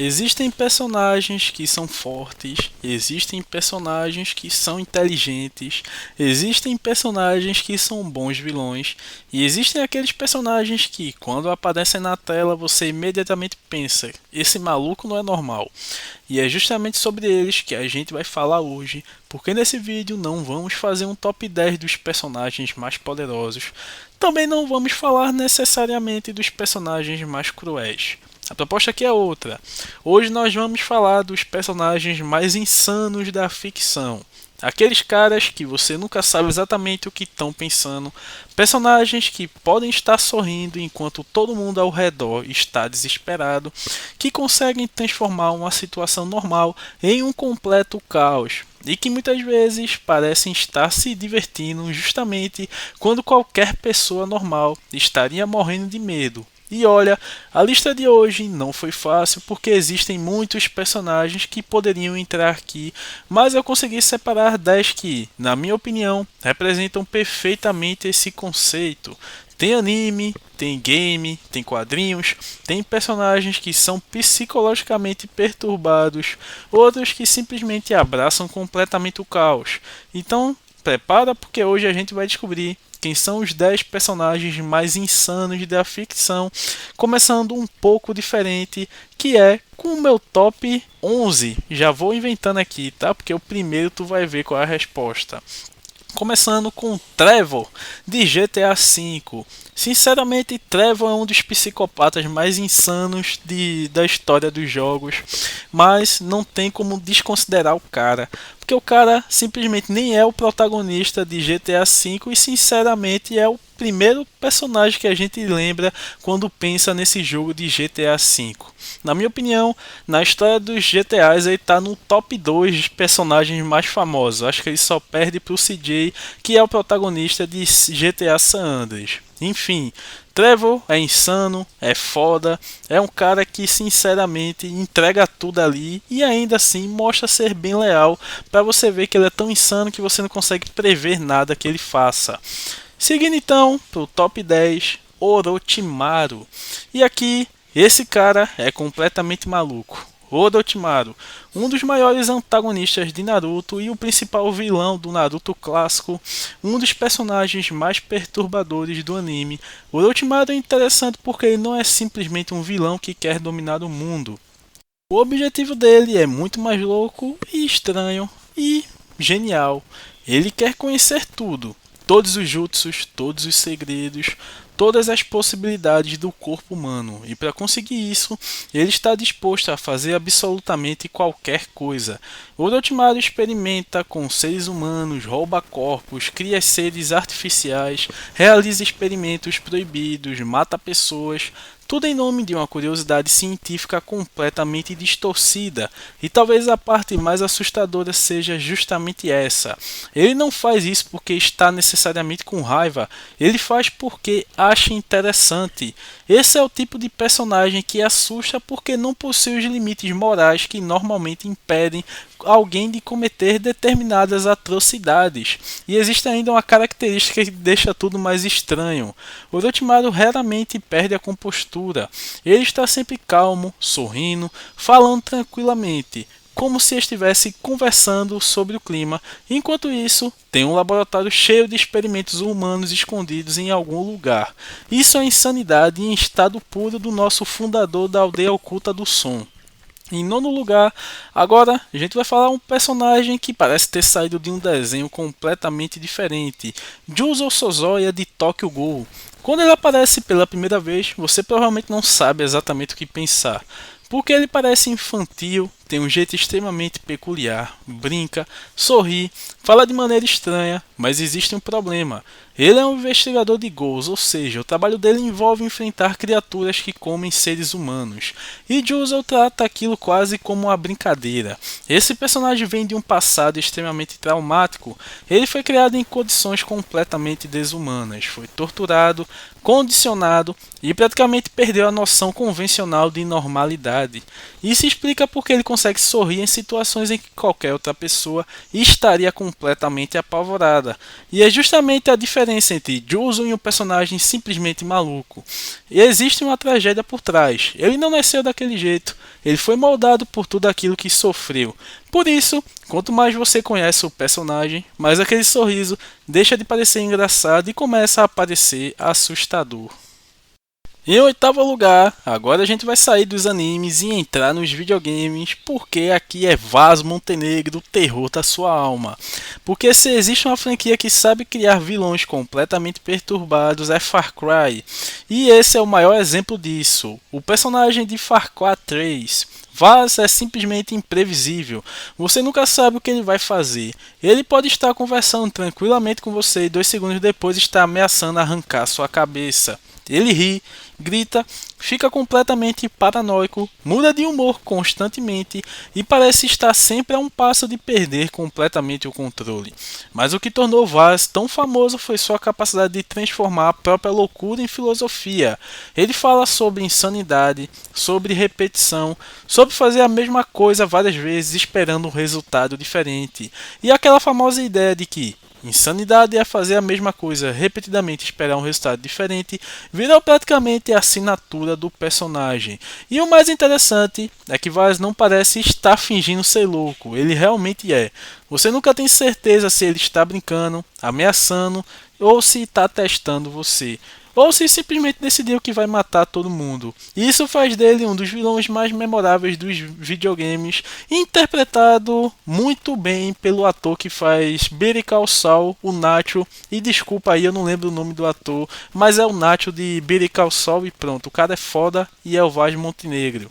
Existem personagens que são fortes, existem personagens que são inteligentes, existem personagens que são bons vilões, e existem aqueles personagens que, quando aparecem na tela, você imediatamente pensa: esse maluco não é normal. E é justamente sobre eles que a gente vai falar hoje, porque nesse vídeo não vamos fazer um top 10 dos personagens mais poderosos, também não vamos falar necessariamente dos personagens mais cruéis. A proposta aqui é outra. Hoje nós vamos falar dos personagens mais insanos da ficção. Aqueles caras que você nunca sabe exatamente o que estão pensando. Personagens que podem estar sorrindo enquanto todo mundo ao redor está desesperado. Que conseguem transformar uma situação normal em um completo caos. E que muitas vezes parecem estar se divertindo justamente quando qualquer pessoa normal estaria morrendo de medo. E olha, a lista de hoje não foi fácil porque existem muitos personagens que poderiam entrar aqui, mas eu consegui separar 10 que, na minha opinião, representam perfeitamente esse conceito. Tem anime, tem game, tem quadrinhos, tem personagens que são psicologicamente perturbados, outros que simplesmente abraçam completamente o caos. Então, prepara porque hoje a gente vai descobrir quem são os 10 personagens mais insanos da ficção, começando um pouco diferente, que é com o meu top 11. Já vou inventando aqui, tá? Porque o primeiro tu vai ver qual é a resposta. Começando com Trevor, de GTA V. Sinceramente, Trevor é um dos psicopatas mais insanos da história dos jogos, mas não tem como desconsiderar o cara, porque o cara simplesmente nem é o protagonista de GTA V e sinceramente é o primeiro personagem que a gente lembra quando pensa nesse jogo de GTA V. Na minha opinião, na história dos GTAs ele está no top 2 de personagens mais famosos. Acho que ele só perde para o CJ, que é o protagonista de GTA San Andreas. Enfim, Trevor é insano, é foda, é um cara que sinceramente entrega tudo ali e ainda assim mostra ser bem leal para você ver que ele é tão insano que você não consegue prever nada que ele faça. Seguindo então para o top 10, Orochimaru. E aqui, esse cara é completamente maluco. Orochimaru, um dos maiores antagonistas de Naruto e o principal vilão do Naruto clássico, um dos personagens mais perturbadores do anime. Orochimaru é interessante porque ele não é simplesmente um vilão que quer dominar o mundo. O objetivo dele é muito mais louco e estranho e genial. Ele quer conhecer tudo, todos os jutsus, todos os segredos, todas as possibilidades do corpo humano, e para conseguir isso, ele está disposto a fazer absolutamente qualquer coisa. Orochimaru experimenta com seres humanos, rouba corpos, cria seres artificiais, realiza experimentos proibidos, mata pessoas, tudo em nome de uma curiosidade científica completamente distorcida, e talvez a parte mais assustadora seja justamente essa. Ele não faz isso porque está necessariamente com raiva, ele faz porque acha interessante. Esse é o tipo de personagem que assusta porque não possui os limites morais que normalmente impedem alguém de cometer determinadas atrocidades. E existe ainda uma característica que deixa tudo mais estranho. Orochimaru raramente perde a compostura. Ele está sempre calmo, sorrindo, falando tranquilamente, como se estivesse conversando sobre o clima. Enquanto isso, tem um laboratório cheio de experimentos humanos escondidos em algum lugar. Isso é insanidade em estado puro do nosso fundador da aldeia oculta do som. Em nono lugar, agora a gente vai falar um personagem que parece ter saído de um desenho completamente diferente. Juzo Sozoya de Tokyo Ghoul. Quando ele aparece pela primeira vez, você provavelmente não sabe exatamente o que pensar, porque ele parece infantil, tem um jeito extremamente peculiar, brinca, sorri, fala de maneira estranha, mas existe um problema. Ele é um investigador de ghouls, ou seja, o trabalho dele envolve enfrentar criaturas que comem seres humanos. E Juzo trata aquilo quase como uma brincadeira. Esse personagem vem de um passado extremamente traumático. Ele foi criado em condições completamente desumanas, foi torturado, condicionado e praticamente perdeu a noção convencional de normalidade. Isso explica porque ele consegue consegue sorrir em situações em que qualquer outra pessoa estaria completamente apavorada. E é justamente a diferença entre Jozo e um personagem simplesmente maluco. E existe uma tragédia por trás. Ele não nasceu daquele jeito. Ele foi moldado por tudo aquilo que sofreu. Por isso, quanto mais você conhece o personagem, mais aquele sorriso deixa de parecer engraçado e começa a parecer assustador. Em oitavo lugar, agora a gente vai sair dos animes e entrar nos videogames, porque aqui é Vaz Montenegro, terror da sua alma. Porque se existe uma franquia que sabe criar vilões completamente perturbados é Far Cry, e esse é o maior exemplo disso. O personagem de Far Cry 3, Vaz, é simplesmente imprevisível. Você nunca sabe o que ele vai fazer. Ele pode estar conversando tranquilamente com você e 2 segundos depois está ameaçando arrancar sua cabeça. Ele ri, grita, fica completamente paranoico, muda de humor constantemente e parece estar sempre a um passo de perder completamente o controle. Mas o que tornou Vaz tão famoso foi sua capacidade de transformar a própria loucura em filosofia. Ele fala sobre insanidade, sobre repetição, sobre fazer a mesma coisa várias vezes esperando um resultado diferente. E aquela famosa ideia de que insanidade é fazer a mesma coisa repetidamente e esperar um resultado diferente, virou praticamente a assinatura do personagem. E o mais interessante é que Vaz não parece estar fingindo ser louco, ele realmente é. Você nunca tem certeza se ele está brincando, ameaçando ou se está testando você. Ou se simplesmente decidiu que vai matar todo mundo. Isso faz dele um dos vilões mais memoráveis dos videogames, interpretado muito bem pelo ator que faz Better Call Saul, o Nacho. E desculpa aí, eu não lembro o nome do ator, mas é o Nacho de Better Call Saul e pronto, o cara é foda e é o Vaz Montenegro.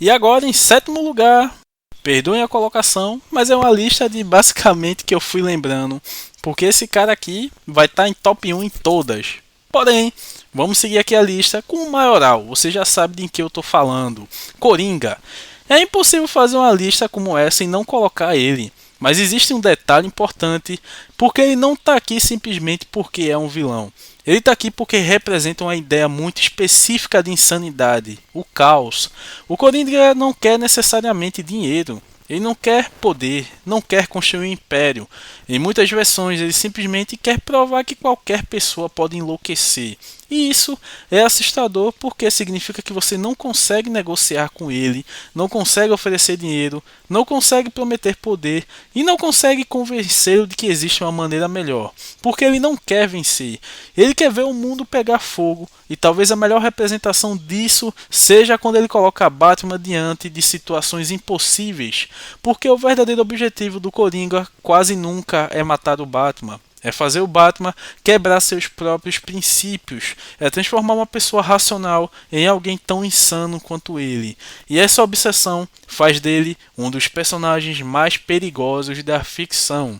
E agora, em sétimo lugar, perdoem a colocação, mas é uma lista de basicamente que eu fui lembrando, porque esse cara aqui vai estar em top 1 em todas. Porém, vamos seguir aqui a lista com o maioral, você já sabe de que eu estou falando. Coringa. É impossível fazer uma lista como essa e não colocar ele. Mas existe um detalhe importante, porque ele não está aqui simplesmente porque é um vilão. Ele está aqui porque representa uma ideia muito específica de insanidade, o caos. O Coringa não quer necessariamente dinheiro, ele não quer poder, não quer construir um império. Em muitas versões ele simplesmente quer provar que qualquer pessoa pode enlouquecer. E isso é assustador porque significa que você não consegue negociar com ele, não consegue oferecer dinheiro, não consegue prometer poder e não consegue convencê-lo de que existe uma maneira melhor. Porque ele não quer vencer, ele quer ver o mundo pegar fogo e talvez a melhor representação disso seja quando ele coloca Batman diante de situações impossíveis. Porque o verdadeiro objetivo do Coringa quase nunca é matar o Batman. É fazer o Batman quebrar seus próprios princípios. É transformar uma pessoa racional em alguém tão insano quanto ele. E essa obsessão faz dele um dos personagens mais perigosos da ficção.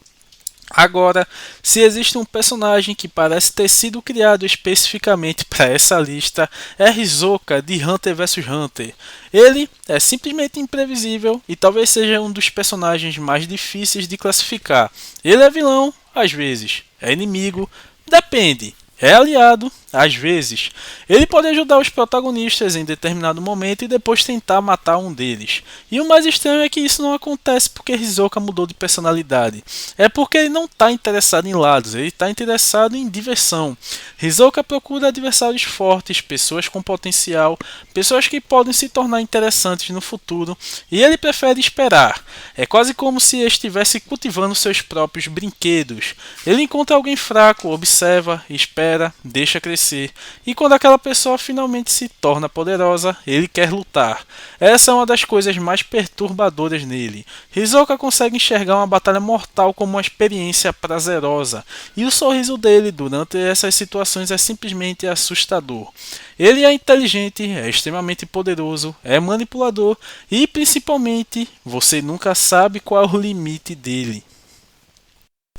Agora, se existe um personagem que parece ter sido criado especificamente para essa lista, é Hisoka de Hunter vs Hunter. Ele é simplesmente imprevisível e talvez seja um dos personagens mais difíceis de classificar. Ele é vilão, às vezes, é inimigo, depende. É aliado, às vezes. Ele pode ajudar os protagonistas em determinado momento e depois tentar matar um deles. E o mais estranho é que isso não acontece porque Hisoka mudou de personalidade. É porque ele não está interessado em lados, ele está interessado em diversão. Hisoka procura adversários fortes, pessoas com potencial, pessoas que podem se tornar interessantes no futuro, e ele prefere esperar. É quase como se estivesse cultivando seus próprios brinquedos. Ele encontra alguém fraco, observa, espera, deixa crescer, e quando aquela pessoa finalmente se torna poderosa, ele quer lutar. Essa é uma das coisas mais perturbadoras nele. Hisoka consegue enxergar uma batalha mortal como uma experiência prazerosa, e o sorriso dele durante essas situações é simplesmente assustador. Ele é inteligente, é extremamente poderoso, é manipulador e principalmente você nunca sabe qual é o limite dele.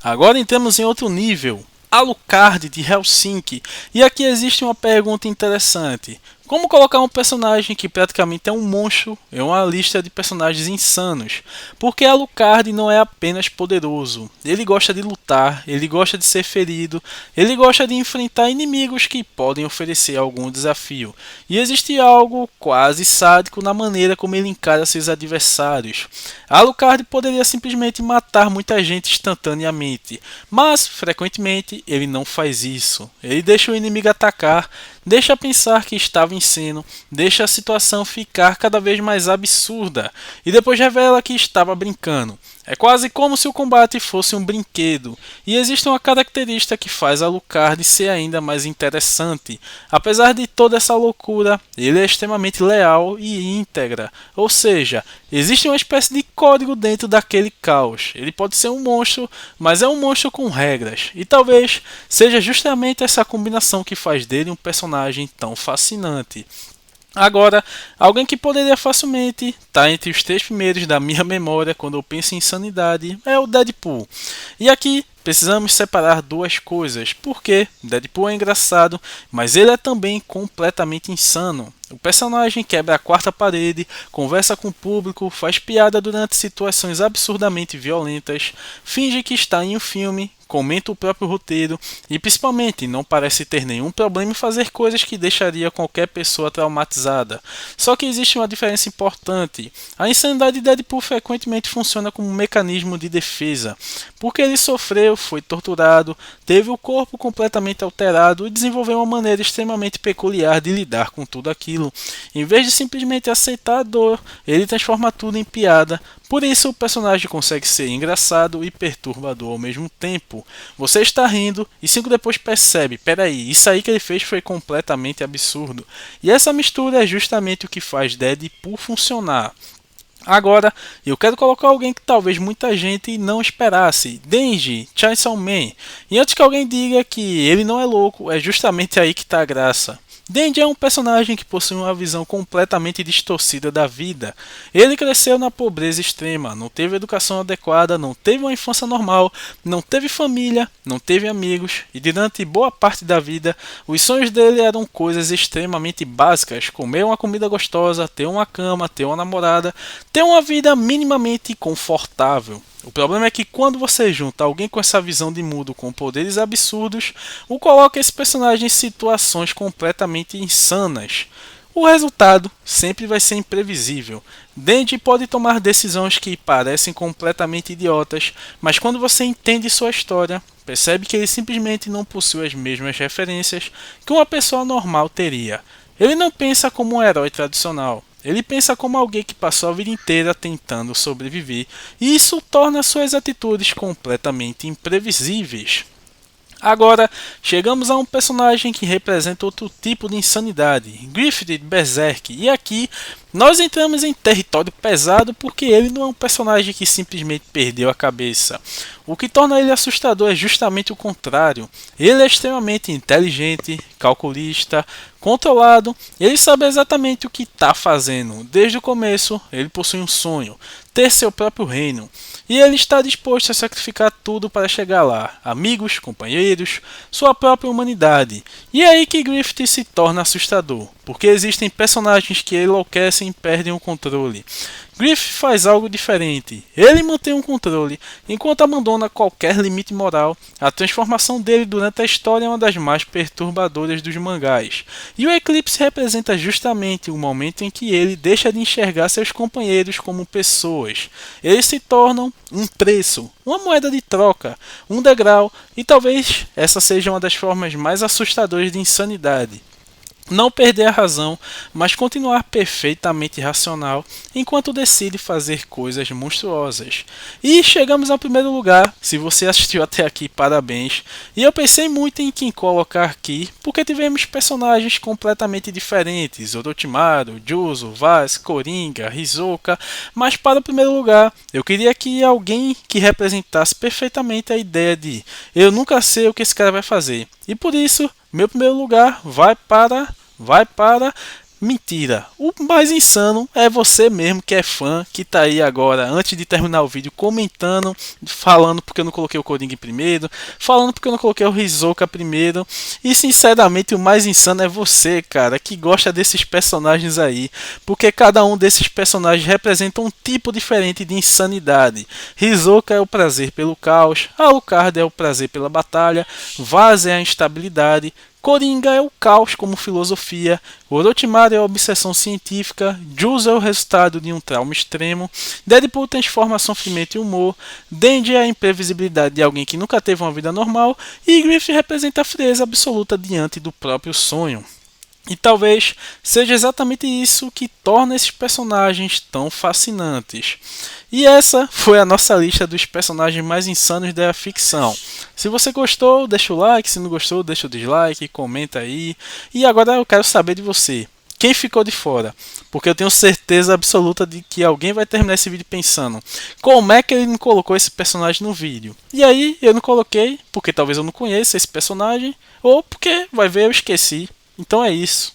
Agora entramos em outro nível. Alucard de Helsinki. E aqui existe uma pergunta interessante. Como colocar um personagem que praticamente é um monstro em uma lista de personagens insanos? Porque Alucard não é apenas poderoso, ele gosta de lutar, ele gosta de ser ferido, ele gosta de enfrentar inimigos que podem oferecer algum desafio. E existe algo quase sádico na maneira como ele encara seus adversários. Alucard poderia simplesmente matar muita gente instantaneamente, mas frequentemente ele não faz isso. Ele deixa o inimigo atacar, deixa pensar que estava em cena, deixa a situação ficar cada vez mais absurda e depois revela que estava brincando. É quase como se o combate fosse um brinquedo, e existe uma característica que faz Alucard ser ainda mais interessante. Apesar de toda essa loucura, ele é extremamente leal e íntegra, ou seja, existe uma espécie de código dentro daquele caos. Ele pode ser um monstro, mas é um monstro com regras, e talvez seja justamente essa combinação que faz dele um personagem tão fascinante. Agora, alguém que poderia facilmente estar entre os 3 primeiros da minha memória quando eu penso em insanidade é o Deadpool. E aqui precisamos separar duas coisas, porque Deadpool é engraçado, mas ele é também completamente insano. O personagem quebra a quarta parede, conversa com o público, faz piada durante situações absurdamente violentas, finge que está em um filme, comenta o próprio roteiro e principalmente não parece ter nenhum problema em fazer coisas que deixaria qualquer pessoa traumatizada. Só que existe uma diferença importante. A insanidade de Deadpool frequentemente funciona como um mecanismo de defesa, porque ele sofreu, foi torturado, teve o corpo completamente alterado e desenvolveu uma maneira extremamente peculiar de lidar com tudo aquilo. Em vez de simplesmente aceitar a dor, ele transforma tudo em piada. Por isso, o personagem consegue ser engraçado e perturbador ao mesmo tempo. Você está rindo e 5 depois percebe, peraí, isso aí que ele fez foi completamente absurdo. E essa mistura é justamente o que faz Deadpool funcionar. Agora, eu quero colocar alguém que talvez muita gente não esperasse, Denji, Chainsaw Man. E antes que alguém diga que ele não é louco, é justamente aí que está a graça. Denji é um personagem que possui uma visão completamente distorcida da vida. Ele cresceu na pobreza extrema, não teve educação adequada, não teve uma infância normal, não teve família, não teve amigos e durante boa parte da vida os sonhos dele eram coisas extremamente básicas, comer uma comida gostosa, ter uma cama, ter uma namorada, ter uma vida minimamente confortável. O problema é que quando você junta alguém com essa visão de mundo com poderes absurdos, o coloca esse personagem em situações completamente insanas. O resultado sempre vai ser imprevisível. Denji pode tomar decisões que parecem completamente idiotas, mas quando você entende sua história, percebe que ele simplesmente não possui as mesmas referências que uma pessoa normal teria. Ele não pensa como um herói tradicional. Ele pensa como alguém que passou a vida inteira tentando sobreviver, e isso torna suas atitudes completamente imprevisíveis. Agora, chegamos a um personagem que representa outro tipo de insanidade, Griffith de Berserk, e aqui nós entramos em território pesado porque ele não é um personagem que simplesmente perdeu a cabeça. O que torna ele assustador é justamente o contrário. Ele é extremamente inteligente, calculista, controlado, ele sabe exatamente o que está fazendo. Desde o começo, ele possui um sonho, ter seu próprio reino. E ele está disposto a sacrificar tudo para chegar lá. Amigos, companheiros, sua própria humanidade. E é aí que Griffith se torna assustador, porque existem personagens que enlouquecem e perdem o controle. Griffith faz algo diferente. Ele mantém um controle, enquanto abandona qualquer limite moral. A transformação dele durante a história é uma das mais perturbadoras dos mangás. E o eclipse representa justamente o momento em que ele deixa de enxergar seus companheiros como pessoas. Eles se tornam um preço, uma moeda de troca, um degrau, e talvez essa seja uma das formas mais assustadoras de insanidade. Não perder a razão, mas continuar perfeitamente racional enquanto decide fazer coisas monstruosas. E chegamos ao primeiro lugar. Se você assistiu até aqui, parabéns. E eu pensei muito em quem colocar aqui, porque tivemos personagens completamente diferentes: Orochimaru, Juzo, Vaz, Coringa, Hisoka. Mas para o primeiro lugar, eu queria que alguém que representasse perfeitamente a ideia de eu nunca sei o que esse cara vai fazer. E por isso, meu primeiro lugar vai para Mentira! O mais insano é você mesmo que é fã, que tá aí agora, antes de terminar o vídeo, comentando, falando porque eu não coloquei o Coringa em primeiro, falando porque eu não coloquei o Hisoka primeiro. E sinceramente o mais insano é você, cara, que gosta desses personagens aí, porque cada um desses personagens representa um tipo diferente de insanidade. Hisoka é o prazer pelo caos, Alucard é o prazer pela batalha, Vaz é a instabilidade, Coringa é o caos como filosofia, Orochimaru é a obsessão científica, Juzo é o resultado de um trauma extremo, Deadpool transforma sofrimento em humor, Denji é a imprevisibilidade de alguém que nunca teve uma vida normal e Griff representa a frieza absoluta diante do próprio sonho. E talvez seja exatamente isso que torna esses personagens tão fascinantes. E essa foi a nossa lista dos personagens mais insanos da ficção. Se você gostou, deixa o like, se não gostou, deixa o dislike, comenta aí. E agora eu quero saber de você. Quem ficou de fora? Porque eu tenho certeza absoluta de que alguém vai terminar esse vídeo pensando: como é que ele não colocou esse personagem no vídeo? E aí eu não coloquei, porque talvez eu não conheça esse personagem, ou porque vai ver eu esqueci. Então é isso.